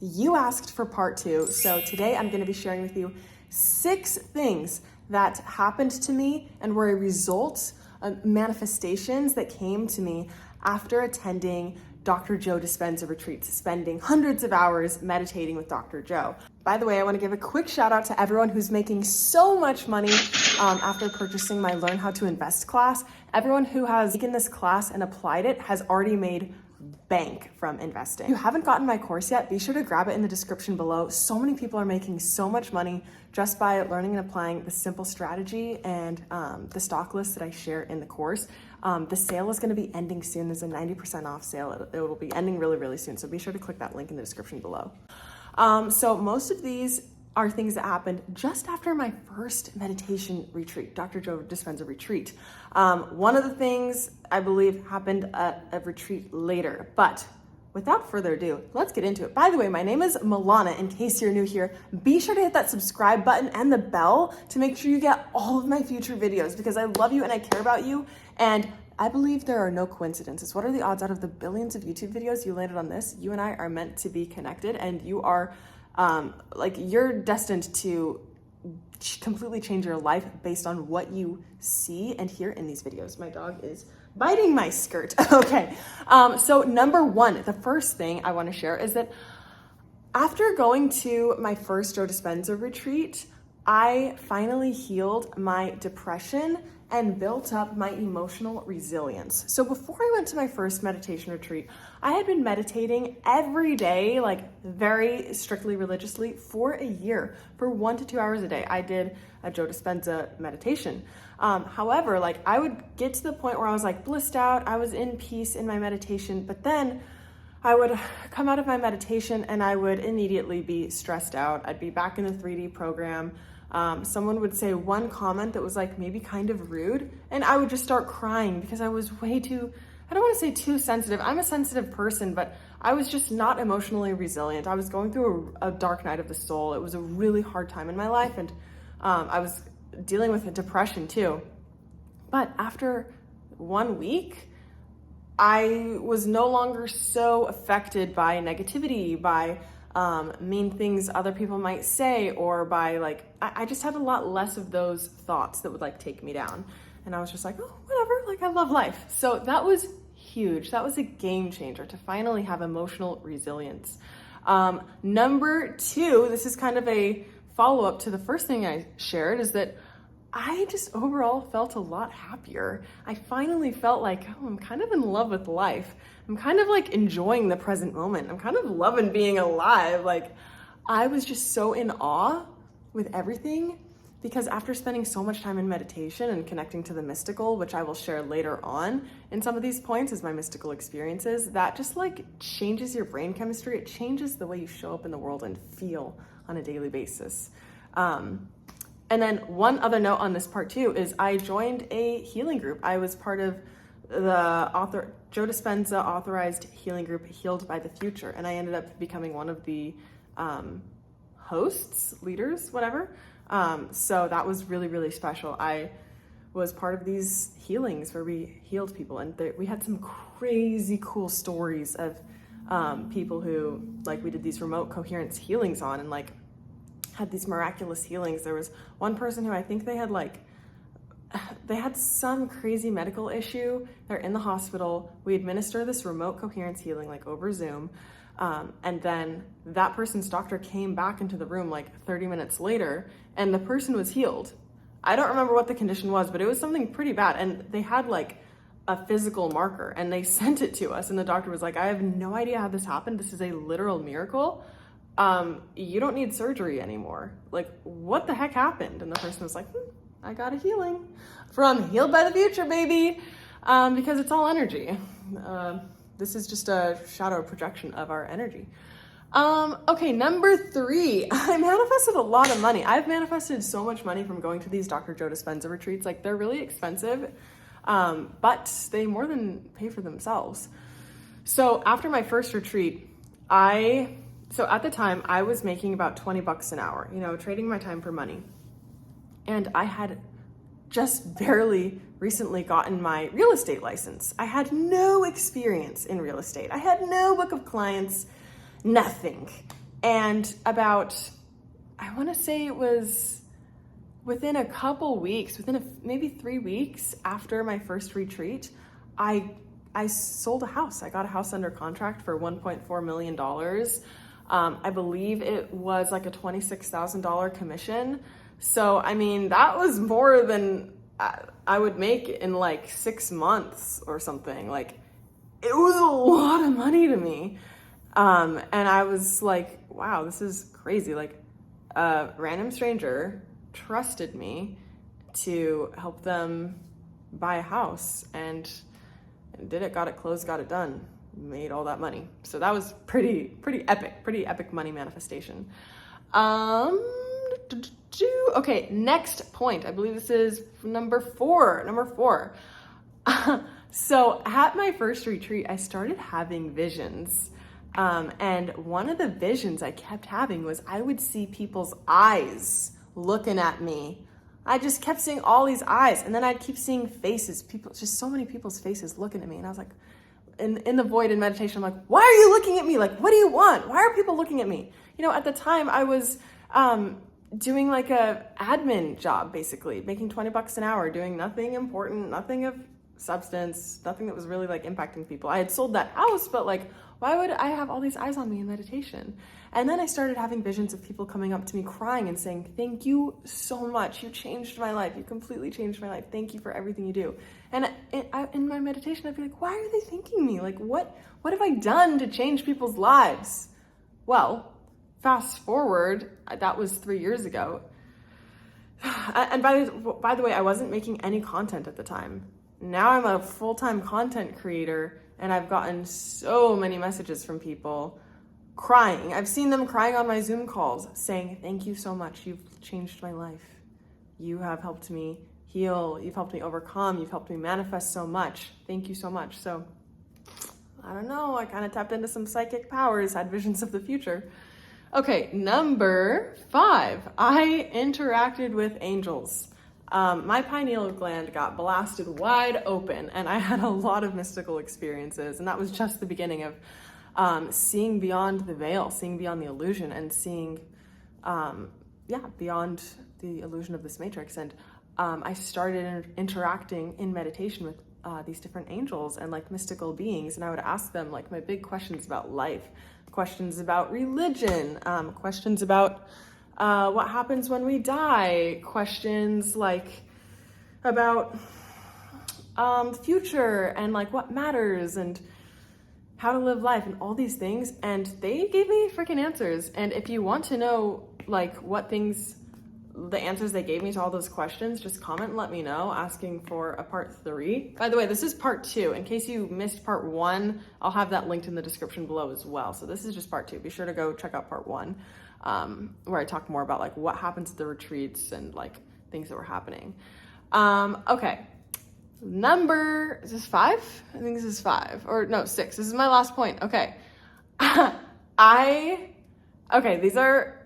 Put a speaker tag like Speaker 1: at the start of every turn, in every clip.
Speaker 1: You asked for part two, so today I'm going to be sharing with you 6 things that happened to me and were a result of manifestations that came to me after attending Dr. Joe Dispenza retreats, spending hundreds of hours meditating with Dr. Joe. By the way, I want to give a quick shout out to everyone who's making so much money after purchasing my Learn How to Invest class. Everyone who has taken this class and applied it has already made bank from investing. If you haven't gotten my course yet, be sure to grab it in the description below. So many people are making so much money just by learning and applying the simple strategy and the stock list that I share in the course. The sale is going to be ending soon. There's a 90% off sale. It will be ending really, really soon. So be sure to click that link in the description below. So most of these are things that happened just after my first meditation retreat, Dr. Joe Dispenza retreat. One of the things I believe happened at a retreat later, but without further ado, let's get into it. By the way, my name is Moana. In case you're new here, be sure to hit that subscribe button and the bell to make sure you get all of my future videos because I love you and I care about you. And I believe there are no coincidences. What are the odds out of the billions of YouTube videos you landed on this? You and I are meant to be connected, and you are you're destined to completely change your life based on what you see and hear in these videos. My dog is biting my skirt. Okay. So number one, the first thing I want to share is that after going to my first Joe Dispenza retreat, I finally healed my depression and built up my emotional resilience. So before I went to my first meditation retreat, I had been meditating every day, like very strictly religiously for a year, for 1 to 2 hours a day. I did a Joe Dispenza meditation. However, I would get to the point where I was blissed out, I was in peace in my meditation, but then I would come out of my meditation and I would immediately be stressed out. I'd be back in the 3D program. Someone would say one comment that was maybe kind of rude, and I would just start crying because I was way too, I don't want to say too sensitive. I'm a sensitive person, but I was just not emotionally resilient. I was going through a dark night of the soul. It was a really hard time in my life, and I was dealing with a depression too. But after 1 week, I was no longer so affected by negativity, by mean things other people might say, or by I just had a lot less of those thoughts that would take me down. And I was just oh, whatever, I love life. So that was huge. That was a game changer to finally have emotional resilience. Number 2, this is kind of a follow-up to the first thing I shared, is that I just overall felt a lot happier. I finally felt I'm kind of in love with life. I'm kind of enjoying the present moment. I'm kind of loving being alive. I was just so in awe with everything because after spending so much time in meditation and connecting to the mystical, which I will share later on in some of these points as my mystical experiences, that just changes your brain chemistry. It changes the way you show up in the world and feel on a daily basis. And then one other note on this part too is I joined a healing group. I was part of the Joe Dispenza authorized healing group, Healed by the Future. And I ended up becoming one of the hosts, leaders, whatever. So that was really, really special. I was part of these healings where we healed people. And we had some crazy cool stories of people who, we did these remote coherence healings on and had these miraculous healings. There was one person who I think they had some crazy medical issue. They're in the hospital. We administer this remote coherence healing over Zoom. And then that person's doctor came back into the room 30 minutes later and the person was healed. I don't remember what the condition was, but it was something pretty bad. And they had a physical marker and they sent it to us. And the doctor was I have no idea how this happened. This is a literal miracle. You don't need surgery anymore. What the heck happened? And the person was I got a healing from Healed by the Future, baby. Because it's all energy. This is just a shadow projection of our energy. Okay, number 3, I manifested a lot of money. I've manifested so much money from going to these Dr. Joe Dispenza retreats. They're really expensive, but they more than pay for themselves. So after my first retreat, so at the time I was making about $20 an hour, trading my time for money. And I had just barely recently gotten my real estate license. I had no experience in real estate. I had no book of clients, nothing. And about, I want to say it was within a couple weeks, maybe 3 weeks after my first retreat, I sold a house. I got a house under contract for $1.4 million. I believe it was like a $26,000 commission. So, I mean, that was more than I would make in like 6 months or something. Like, it was a lot of money to me. And I was like, wow, this is crazy. Like, a random stranger trusted me to help them buy a house, and did it, got it closed, got it done, made all that money. So that was pretty epic money manifestation. Okay, next point. I believe this is number four. So at my first retreat, I started having visions. And one of the visions I kept having was I would see people's eyes looking at me. I just kept seeing all these eyes, and then I'd keep seeing faces, just so many people's faces looking at me. And I was like, in the void in meditation, I'm like, why are you looking at me? Like, what do you want? Why are people looking at me? You know, at the time I was doing like a admin job, basically making $20 an hour, doing nothing important, nothing of substance, nothing that was really like impacting people. I had sold that house, but like, why would I have all these eyes on me in meditation? And then I started having visions of people coming up to me crying and saying, thank you so much. You changed my life. You completely changed my life. Thank you for everything you do. And in my meditation, I'd be like, why are they thanking me? Like, what have I done to change people's lives? Well, fast forward, that was 3 years ago. And by the way, I wasn't making any content at the time. Now I'm a full-time content creator, and I've gotten so many messages from people crying. I've seen them crying on my Zoom calls saying, thank you so much. You've changed my life. You have helped me heal. You've helped me overcome. You've helped me manifest so much. Thank you so much. So I don't know. I kind of tapped into some psychic powers, had visions of the future. Okay, number 5, I interacted with angels. My pineal gland got blasted wide open, and I had a lot of mystical experiences, and that was just the beginning of seeing beyond the veil, seeing beyond the illusion, and seeing beyond the illusion of this matrix. And I started interacting in meditation with these different angels and like mystical beings, and I would ask them like my big questions about life, questions about religion, questions about what happens when we die, questions like about the future and like what matters and how to live life and all these things. And they gave me freaking answers. And if you want to know like the answers they gave me to all those questions, just comment and let me know, asking for a part 3. By the way, this is part 2. In case you missed part 1, I'll have that linked in the description below as well. So this is just part 2. Be sure to go check out part 1, where I talk more about like what happens at the retreats and like things that were happening. Okay. Is this 5? I think this is 5 or no, 6. This is my last point. Okay.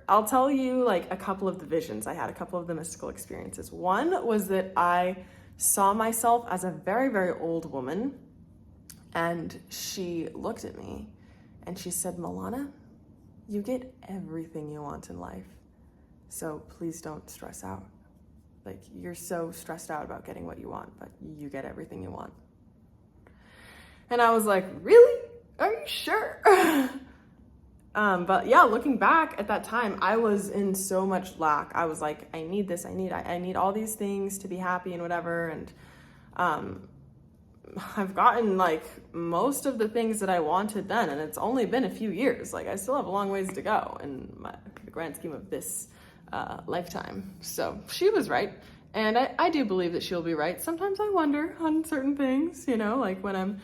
Speaker 1: I'll tell you like a couple of the visions I had, a couple of the mystical experiences. One was that I saw myself as a very, very old woman, and she looked at me and she said, Moana, you get everything you want in life, so please don't stress out. Like, you're so stressed out about getting what you want, but you get everything you want. And I was like, really? Are you sure? But yeah, looking back at that time, I was in so much lack. I was like, I need this, I need all these things to be happy and whatever. And I've gotten like most of the things that I wanted then, and it's only been a few years. Like, I still have a long ways to go in the grand scheme of this lifetime. So she was right. And I do believe that she'll be right. Sometimes I wonder on certain things, you know, like when I'm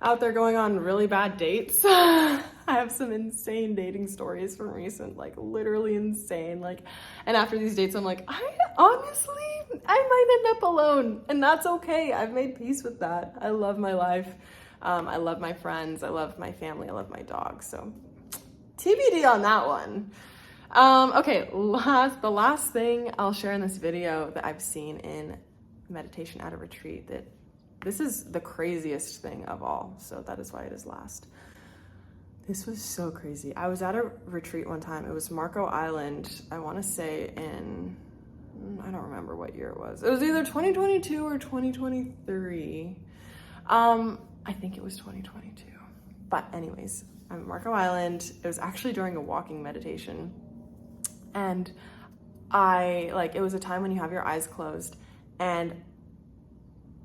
Speaker 1: out there going on really bad dates. I have some insane dating stories from recent, like literally insane. Like, and after these dates, I'm like, I might end up alone, and that's okay. I've made peace with that. I love my life. I love my friends. I love my family. I love my dog. So TBD on that one. Okay, the last thing I'll share in this video that I've seen in meditation at a retreat, that this is the craziest thing of all, so that is why it is last. This was so crazy. I was at a retreat one time. It was Marco Island, I want to say in, I don't remember what year it was. It was either 2022 or 2023. I think it was 2022. But anyways, I'm at Marco Island. It was actually during a walking meditation. And it was a time when you have your eyes closed, and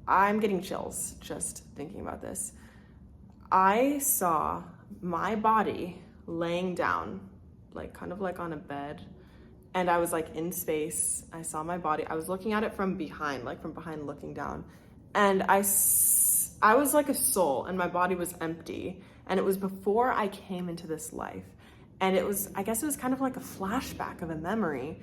Speaker 1: I'm getting chills just thinking about this. I saw my body laying down, kind of like on a bed, and I was in space. I saw my body. I was looking at it from behind looking down, and I was like a soul, and my body was empty, and it was before I came into this life, and I guess it was kind of like a flashback of a memory.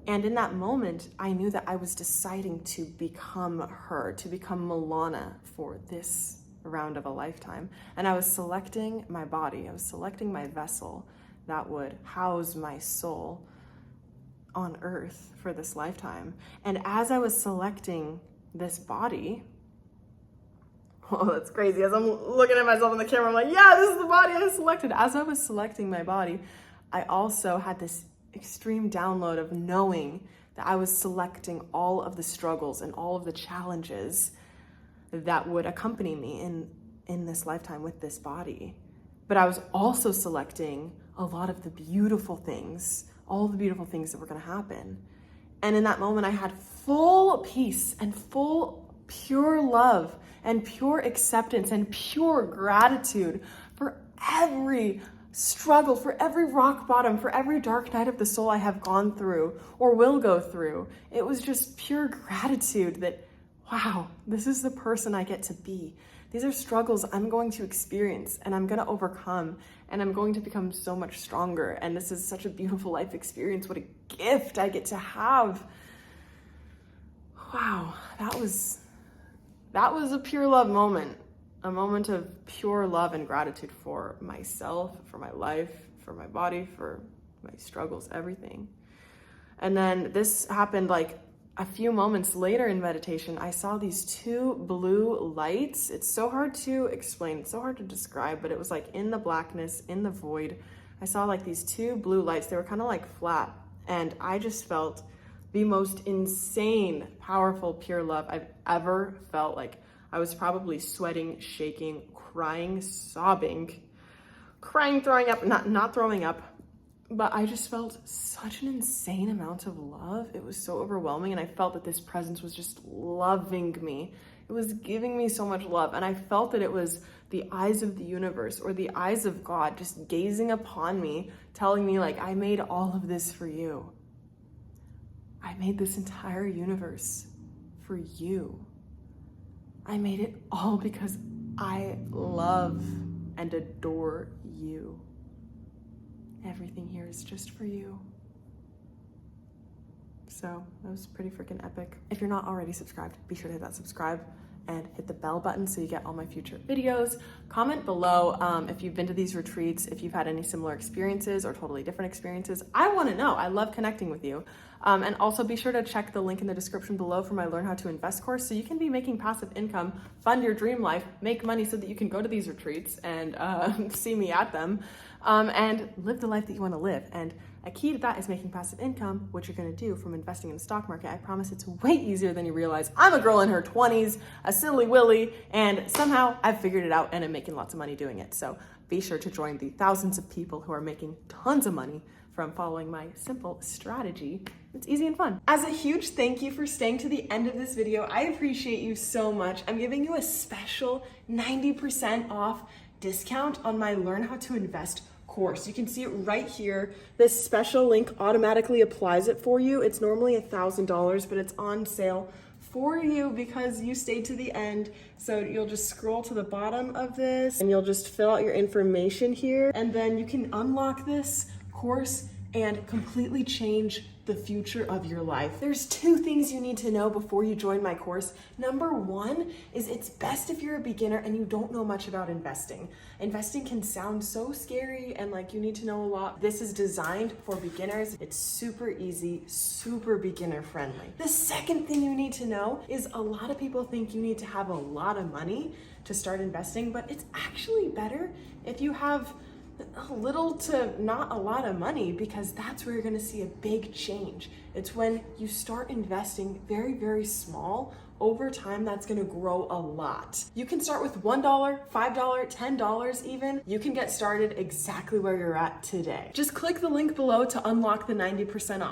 Speaker 1: And in that moment, I knew that I was deciding to become her, to become Moana for this round of a lifetime. And I was selecting my body. I was selecting my vessel that would house my soul on earth for this lifetime. And as I was selecting this body, oh, that's crazy. As I'm looking at myself in the camera, I'm like, yeah, this is the body I selected. As I was selecting my body, I also had this extreme download of knowing that I was selecting all of the struggles and all of the challenges that would accompany me in this lifetime with this body. But I was also selecting a lot of the beautiful things, all the beautiful things that were going to happen. And in that moment, I had full peace and full pure love and pure acceptance and pure gratitude for every struggle, for every rock bottom, for every dark night of the soul I have gone through or will go through. It was just pure gratitude that, wow, this is the person I get to be. These are struggles I'm going to experience and I'm going to overcome, and I'm going to become so much stronger. And this is such a beautiful life experience. What a gift I get to have. Wow, that was a pure love moment. A moment of pure love and gratitude for myself, for my life, for my body, for my struggles, everything. And then this happened a few moments later in meditation. I saw these two blue lights. It's so hard to explain. It's so hard to describe, but it was in the blackness, in the void. I saw these two blue lights. They were kind of flat. And I just felt the most insane, powerful, pure love I've ever felt. I was probably sweating, shaking, crying, sobbing, throwing up, not throwing up, but I just felt such an insane amount of love. It was so overwhelming, and I felt that this presence was just loving me. It was giving me so much love, and I felt that it was the eyes of the universe or the eyes of God just gazing upon me, telling me I made all of this for you. I made this entire universe for you. I made it all because I love and adore you. Everything here is just for you. So that was pretty freaking epic. If you're not already subscribed, be sure to hit that subscribe and hit the bell button so you get all my future videos. Comment below if you've been to these retreats, if you've had any similar experiences or totally different experiences. I want to know. I love connecting with you. And also be sure to check the link in the description below for my Learn How to Invest course, so you can be making passive income, fund your dream life, make money so that you can go to these retreats and see me at them, and live the life that you want to live. And a key to that is making passive income, which you're going to do from investing in the stock market. I promise it's way easier than you realize. I'm a girl in her 20s, a silly willy, and somehow I've figured it out and I'm making lots of money doing it. So be sure to join the thousands of people who are making tons of money from following my simple strategy. It's easy and fun. As a huge thank you for staying to the end of this video, I appreciate you so much. I'm giving you a special 90% off discount on my Learn How to Invest course. You can see it right here. This special link automatically applies it for you. It's normally $1,000, but it's on sale for you because you stayed to the end. So you'll just scroll to the bottom of this and you'll just fill out your information here, and then you can unlock this course and completely change the future of your life. There's two things you need to know before you join my course. Number one is it's best if you're a beginner and you don't know much about investing. Investing can sound so scary and you need to know a lot. This is designed for beginners. It's super easy, super beginner friendly. The second thing you need to know is a lot of people think you need to have a lot of money to start investing, but it's actually better if you have little to not a lot of money, because that's where you're gonna see a big change. It's when you start investing very, very small. Over time, that's gonna grow a lot. You can start with $1, $5, $10 even. You can get started exactly where you're at today. Just click the link below to unlock the 90% off.